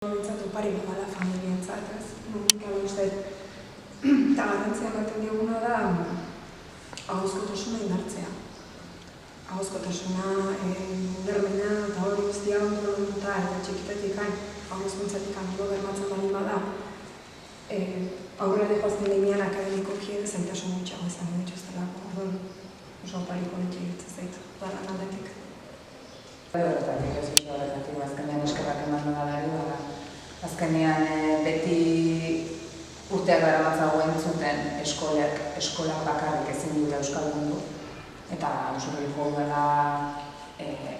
Bintzat opari bagala familientzat, ez? Uste, eta garrantzia ematen dioguna da ahozkotasuna indartzea. Ahozkotasuna, ulermena eta hori guztia ondoratuta eta txikitatik ahozkuntzatik hango bermatzen bali bada, aurrera joazten denean akademikoki zailtasun gutxiago izan dituztelako. Orduan, oso opari poliki iruditzen zait, lan aldetik. Horretatik ez oso horretatik, azkenean eskerrak eman nolari, azkenean beti urteak daramatzagoen zuten eskolak bakarrik ezin dute euskaldundu, eta oso gehiago dela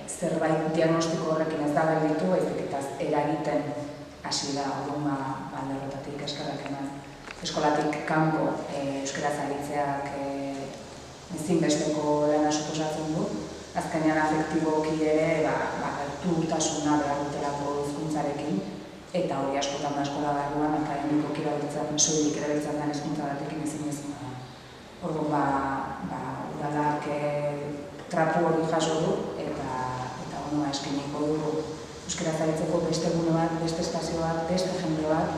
zerbait diagnostiko horrekin ez da gelditu, eta eragiten hasi da orduan alderrotatik eskerrak eman. Eskolatik kanpo euskaraz aritzeak ezinbesteko lana suposatzen du. Azkenean afektiboki ere gertutasuna behar dutelako hizkuntzarekin, eta hori askotan da eskola barruan akademikoki soilik erabiltzen den hizkuntza batekin ezinezkoa da. Orduan, udalak trapu hori jaso du eta eskainiko du euskaraz aritzeko beste gune bat, beste espazio bat, beste jende bat,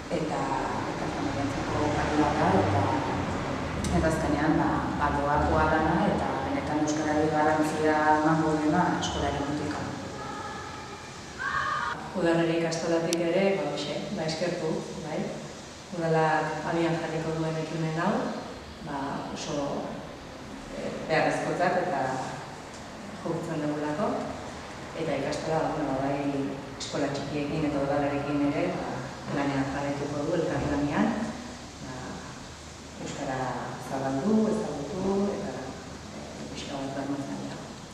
eta familientzako pari bat da, eta azkenean doakoa dana eta benetan euskarari garrantzia emango duena eskolaren mutika. Udalerri ikastolatik ere, eskertu, udalak abian jarriko duen ekimen hau, oso beharrezkotzat eta jogutzen dugulako, eta ikastola eskola txikiekin eta udalarekin ere lanean jarraituko du elkarlanean, euskara zabaldu,